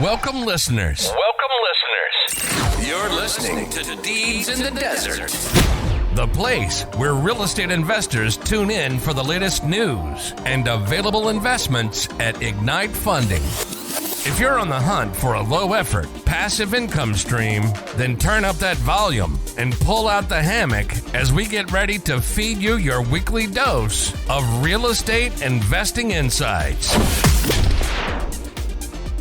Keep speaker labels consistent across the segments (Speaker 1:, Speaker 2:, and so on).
Speaker 1: Welcome, listeners. You're listening to Deeds in the Desert, the place where real estate investors tune in for the latest news and available investments at Ignite Funding. If you're on the hunt for a low-effort, passive income stream, then turn up that volume and pull out the hammock as we get ready to feed you your weekly dose of real estate investing insights.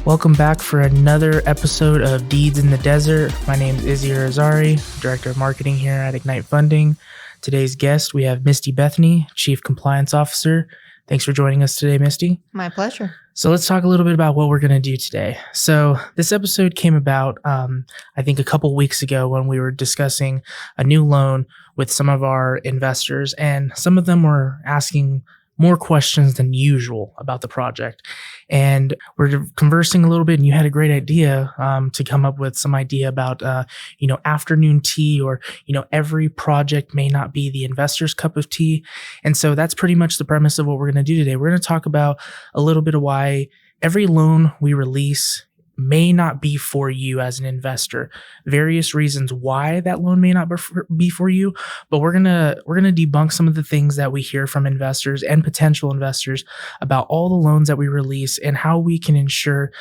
Speaker 2: Welcome back for another episode of Deeds in the Desert. My name is Izzy and Misty, Director of Marketing here at Ignite Funding. Today's guest, we have Misty Bethany, Chief Compliance Officer. Thanks for joining us today, Misty.
Speaker 3: My pleasure.
Speaker 2: So let's talk a little bit about what we're going to do today. So this episode came about, I think a couple weeks ago when we were discussing a new loan with some of our investors, and some of them were asking more questions than usual about the project. And we're conversing a little bit, and you had a great idea to come up with some idea about, afternoon tea, or, every project may not be the investor's cup of tea. And so that's pretty much the premise of what we're going to do today. We're going to talk about a little bit of why every loan we release may not be for you as an investor, various reasons why that loan may not be for you, but we're gonna debunk some of the things that we hear from investors and potential investors about all the loans that we release, and how we can ensure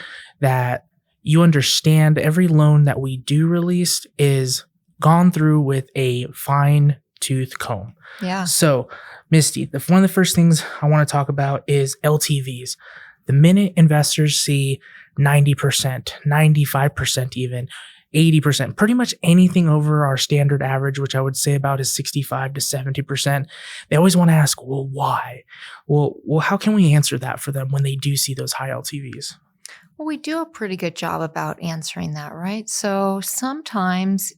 Speaker 2: that you understand every loan that we do release is gone through with a fine-tooth comb.
Speaker 3: Yeah.
Speaker 2: So, Misty, one of the first things I want to talk about is LTVs. The minute investors see 90%, 95% even, 80%, pretty much anything over our standard average, which I would say about is 65 to 70%, they always want to ask, well, why? Well, how can we answer that for them when they do see those high LTVs?
Speaker 3: Well, we do a pretty good job about answering that, right? So sometimes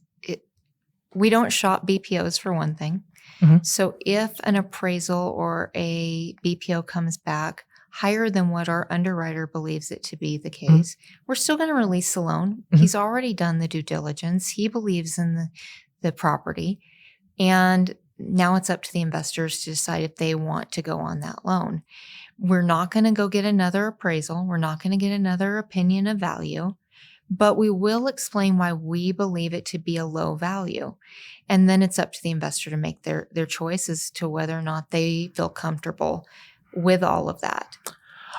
Speaker 3: we don't shop BPOs for one thing.
Speaker 2: Mm-hmm.
Speaker 3: So if an appraisal or a BPO comes back higher than what our underwriter believes it to be the case, we're still going to release the loan.
Speaker 2: Mm-hmm.
Speaker 3: He's already done the due diligence. He believes in the property. And now it's up to the investors to decide if they want to go on that loan. We're not going to go get another appraisal. We're not going to get another opinion of value, but we will explain why we believe it to be a low value. And then it's up to the investor to make their choice as to whether or not they feel comfortable with all of that.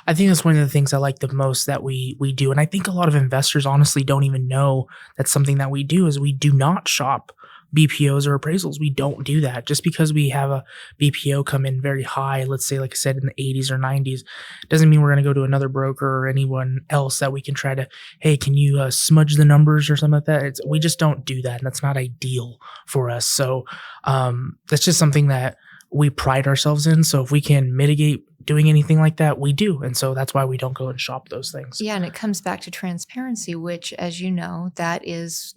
Speaker 2: I think that's one of the things I like the most that we do. And I think a lot of investors honestly don't even know that's something that we do, is we do not shop BPOs or appraisals. We don't do that. Just because we have a BPO come in very high, let's say, like I said, in the 80s or 90s, doesn't mean we're going to go to another broker or anyone else that we can try to, hey, can you smudge the numbers or something like that? We just don't do that. And that's not ideal for us. So that's just something that we pride ourselves in. So if we can mitigate doing anything like that, we do. And so that's why we don't go and shop those things.
Speaker 3: Yeah. And it comes back to transparency, which, as you know, that is,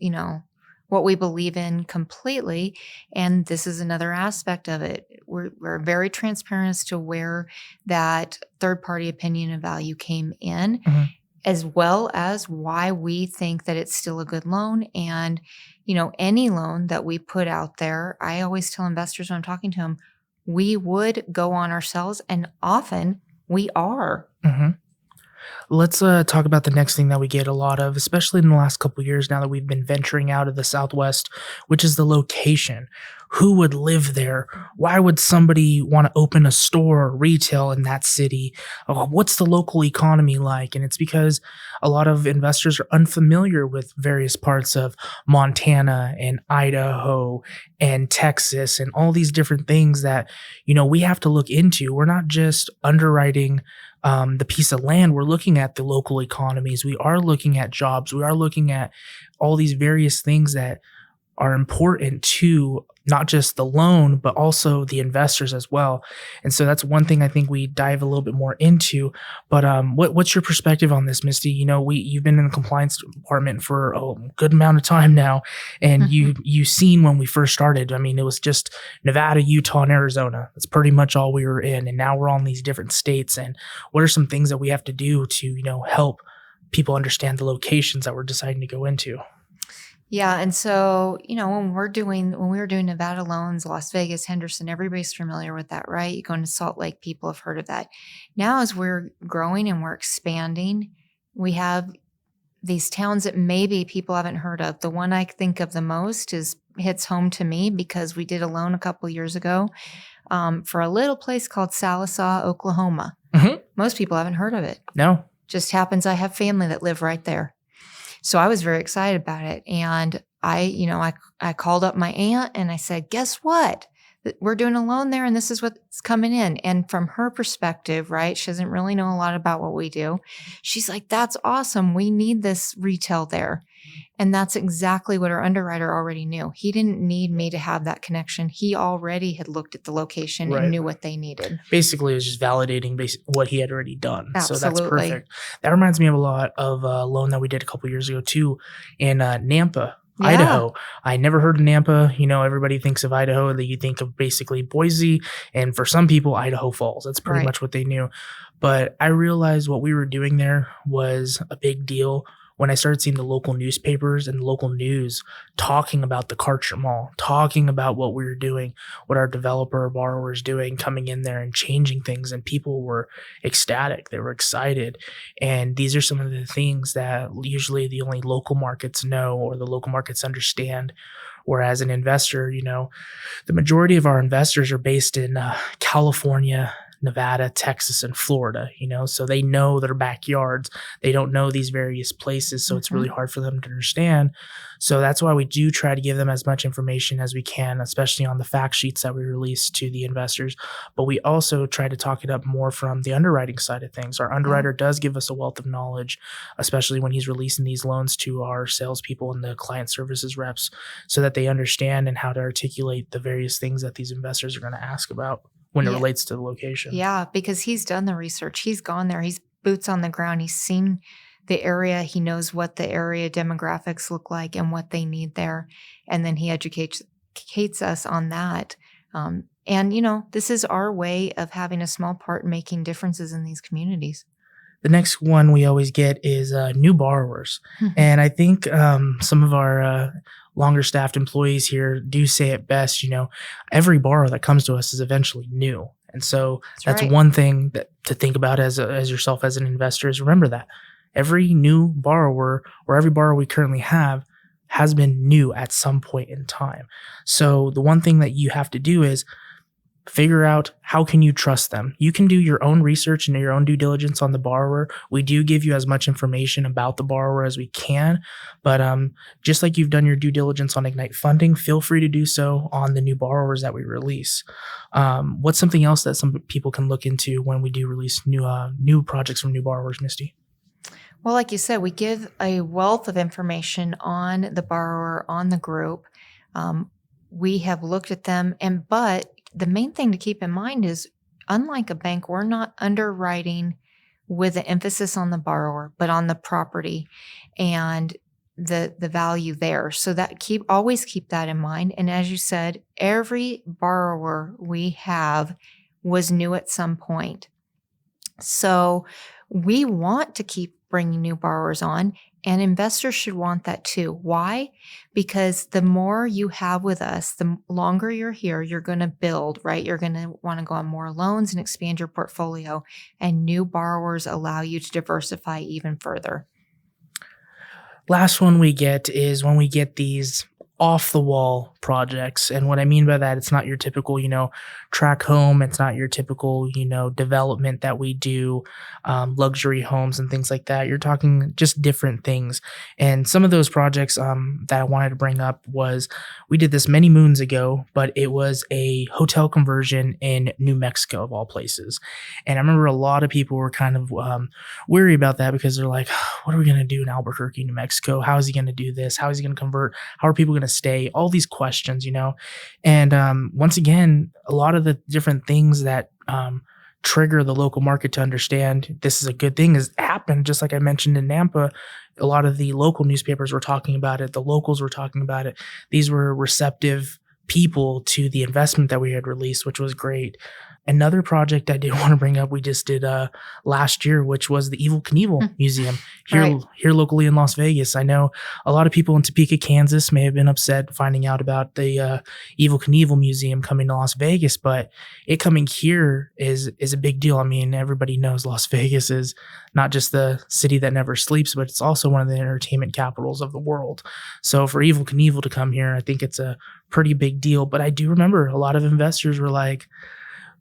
Speaker 3: what we believe in completely. And this is another aspect of it. We're very transparent as to where that third-party opinion of value came in, mm-hmm. as well as why we think that it's still a good loan. And, any loan that we put out there, I always tell investors when I'm talking to them, we would go on ourselves, and often we are.
Speaker 2: Mm-hmm. Let's talk about the next thing that we get a lot of, especially in the last couple of years now that we've been venturing out of the Southwest, which is the location. Who would live there? Why would somebody want to open a store or retail in that city? What's the local economy like? And it's because a lot of investors are unfamiliar with various parts of Montana and Idaho and Texas and all these different things that, we have to look into. We're not just underwriting the piece of land. We're looking at the local economies. We are looking at jobs. We are looking at all these various things that are important to not just the loan, but also the investors as well. And so that's one thing I think we dive a little bit more into. But what's your perspective on this, Misty? You've been in the compliance department for a good amount of time now, and
Speaker 3: Mm-hmm.
Speaker 2: you've seen when we first started. I mean, it was just Nevada, Utah, and Arizona. That's pretty much all we were in, and now we're on these different states. And what are some things that we have to do to help people understand the locations that we're deciding to go into?
Speaker 3: Yeah. And so, when we were doing Nevada loans, Las Vegas, Henderson, everybody's familiar with that, right? You go into Salt Lake, people have heard of that. Now, as we're growing and we're expanding, we have these towns that maybe people haven't heard of. The one I think of the most hits home to me because we did a loan a couple years ago for a little place called Sallisaw, Oklahoma.
Speaker 2: Mm-hmm.
Speaker 3: Most people haven't heard of it.
Speaker 2: No.
Speaker 3: Just happens I have family that live right there. So I was very excited about it. And I called up my aunt and I said, guess what? We're doing a loan there and this is what's coming in. And from her perspective, right, she doesn't really know a lot about what we do. She's like, that's awesome. We need this retail there. And that's exactly what our underwriter already knew. He didn't need me to have that connection. He already had looked at the location and knew what they needed.
Speaker 2: Basically, it was just validating what he had already done.
Speaker 3: Absolutely.
Speaker 2: So that's perfect. That reminds me of a lot of a loan that we did a couple years ago too in Nampa, Idaho. I never heard of Nampa. Everybody thinks of Idaho, that you think of basically Boise, and for some people, Idaho Falls. That's pretty much what they knew. But I realized what we were doing there was a big deal when I started seeing the local newspapers and local news talking about the Karcher Mall, talking about what we were doing, what our developer or borrowers doing, coming in there and changing things. And people were ecstatic. They were excited. And these are some of the things that usually the only local markets know or the local markets understand. Whereas an investor, the majority of our investors are based in California, Nevada, Texas, and Florida, so they know their backyards. They don't know these various places, so it's really hard for them to understand. So that's why we do try to give them as much information as we can, especially on the fact sheets that we release to the investors. But we also try to talk it up more from the underwriting side of things. Our underwriter does give us a wealth of knowledge, especially when he's releasing these loans to our salespeople and the client services reps, so that they understand and how to articulate the various things that these investors are going to ask about when it relates to the location.
Speaker 3: Yeah, because he's done the research. He's gone there. He's boots on the ground. He's seen the area. He knows what the area demographics look like and what they need there. And then he educates us on that. And this is our way of having a small part in making differences in these communities.
Speaker 2: The next one we always get is new borrowers. And I think some of our longer staffed employees here do say it best, every borrower that comes to us is eventually new. And so that's one thing that to think about as yourself as an investor is remember that every new borrower or every borrower we currently have has been new at some point in time. So the one thing that you have to do is figure out how can you trust them. You can do your own research and your own due diligence on the borrower. We do give you as much information about the borrower as we can, but just like you've done your due diligence on Ignite Funding, feel free to do so on the new borrowers that we release. What's something else that some people can look into when we do release new projects from new borrowers, Misty?
Speaker 3: Well, like you said, we give a wealth of information on the borrower, on the group. We have looked at them, but the main thing to keep in mind is, unlike a bank, we're not underwriting with an emphasis on the borrower, but on the property and the value there. So that always keep that in mind. And as you said, every borrower we have was new at some point. So we want to keep bringing new borrowers on, and investors should want that too. Why? Because the more you have with us, the longer you're here, you're going to build, right? You're going to want to go on more loans and expand your portfolio, and new borrowers allow you to diversify even further.
Speaker 2: Last one we get is when we get these off the wall projects. And what I mean by that, it's not your typical, track home. It's not your typical, development that we do, luxury homes and things like that. You're talking just different things. And some of those projects that I wanted to bring up was, we did this many moons ago, but it was a hotel conversion in New Mexico of all places. And I remember a lot of people were kind of weary about that because they're like, what are we going to do in Albuquerque, New Mexico? How is he going to do this? How is he going to convert? How are people going to stay? All these questions, and once again, a lot of the different things that trigger the local market to understand this is a good thing has happened. Just like I mentioned in Nampa, a lot of the local newspapers were talking about it. The locals were talking about it. These were receptive people to the investment that we had released, which was great. another project I did want to bring up, we just did last year, which was the Knievel Museum here locally in Las Vegas. I know a lot of people in Topeka, Kansas may have been upset finding out about the Knievel Museum coming to Las Vegas, but it coming here is a big deal. I mean, everybody knows Las Vegas is not just the city that never sleeps, but it's also one of the entertainment capitals of the world. So for Knievel to come here, I think it's a pretty big deal. But I do remember a lot of investors were like,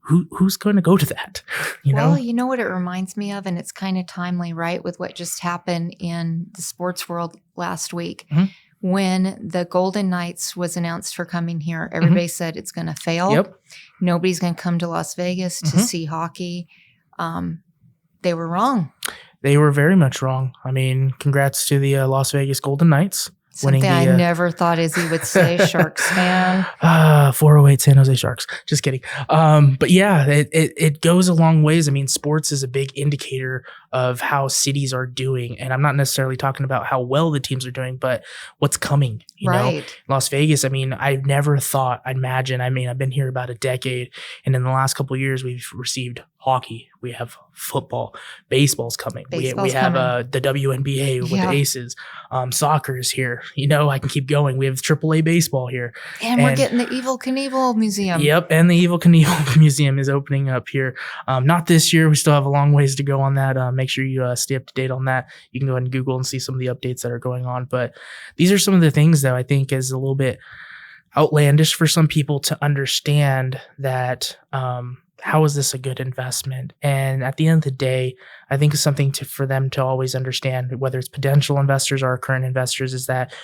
Speaker 2: who's going to go to that?
Speaker 3: Well, you know what it reminds me of, and it's kind of timely, right, with what just happened in the sports world last week. Mm-hmm. When the Golden Knights was announced for coming here, everybody said it's going to fail.
Speaker 2: Yep.
Speaker 3: Nobody's going to come to Las Vegas to see hockey. They were wrong.
Speaker 2: They were very much wrong. I mean, congrats to the Las Vegas Golden Knights.
Speaker 3: Something I never thought Izzy would say, Sharks fan.
Speaker 2: 408 San Jose Sharks. Just kidding. But yeah, it goes a long ways. I mean, sports is a big indicator of how cities are doing. And I'm not necessarily talking about how well the teams are doing, but what's coming, you know? Las Vegas, I mean, I never thought, I've been here about a decade. And in the last couple of years, we've received hockey. We have football. Baseball's coming. We have the WNBA with the Aces. Soccer is here. You know, I can keep going. We have AAA baseball here.
Speaker 3: And we're getting the Knievel Museum.
Speaker 2: Yep, and the Knievel Museum is opening up here. Not this year. We still have a long ways to go on that. Make sure you stay up to date on that. You can go ahead and Google and see some of the updates that are going on. But these are some of the things that I think is a little bit outlandish for some people to understand that how is this a good investment? And at the end of the day, I think it's something for them to always understand, whether it's potential investors or current investors, is that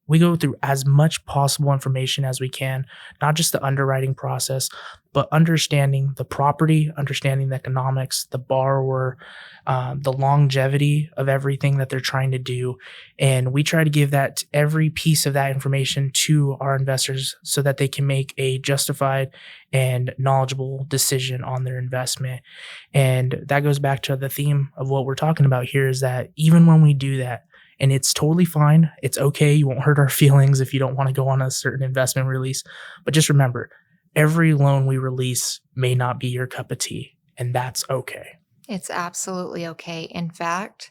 Speaker 2: we go through as much possible information as we can, not just the underwriting process, but understanding the property, understanding the economics, the borrower, the longevity of everything that they're trying to do. And we try to give that every piece of that information to our investors so that they can make a justified and knowledgeable decision on their investment. And that goes back to the theme of what we're talking about here, is that even when we do that, and it's totally fine. It's okay. You won't hurt our feelings if you don't want to go on a certain investment release. But just remember, every loan we release may not be your cup of tea, and that's okay.
Speaker 3: It's absolutely okay. In fact,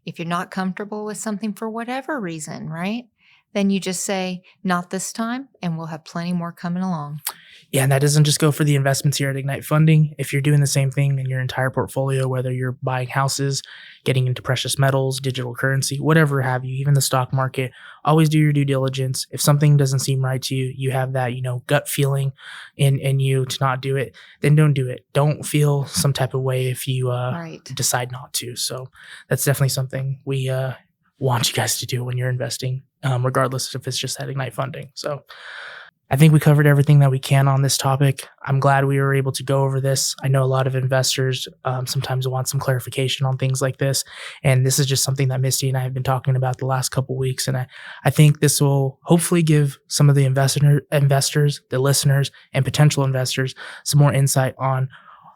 Speaker 3: if you're not comfortable with something for whatever reason, right, then you just say, not this time, and we'll have plenty more coming along.
Speaker 2: Yeah, and that doesn't just go for the investments here at Ignite Funding. If you're doing the same thing in your entire portfolio, whether you're buying houses, getting into precious metals, digital currency, whatever have you, even the stock market, always do your due diligence. If something doesn't seem right to you, you have that, gut feeling in you to not do it, then don't do it. Don't feel some type of way if you decide not to. So that's definitely something we want you guys to do when you're investing, regardless if it's just at Ignite Funding. So I think we covered everything that we can on this topic. I'm glad we were able to go over this. I know a lot of investors sometimes want some clarification on things like this. And this is just something that Misty and I have been talking about the last couple of weeks. And I think this will hopefully give some of the investors, the listeners, and potential investors some more insight on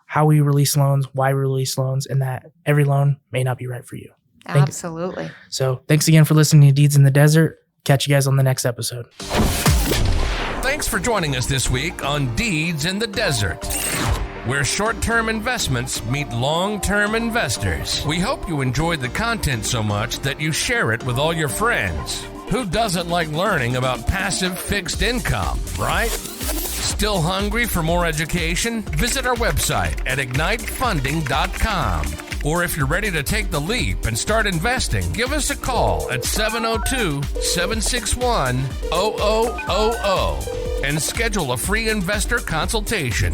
Speaker 2: how we release loans, why we release loans, and that every loan may not be right for you.
Speaker 3: Absolutely.
Speaker 2: So thanks again for listening to Deeds in the Desert. Catch you guys on the next episode.
Speaker 1: Thanks for joining us this week on Deeds in the Desert, where short-term investments meet long-term investors. We hope you enjoyed the content so much that you share it with all your friends. Who doesn't like learning about passive fixed income, right? Still hungry for more education? Visit our website at ignitefunding.com. Or if you're ready to take the leap and start investing, give us a call at 702-761-0000 and schedule a free investor consultation.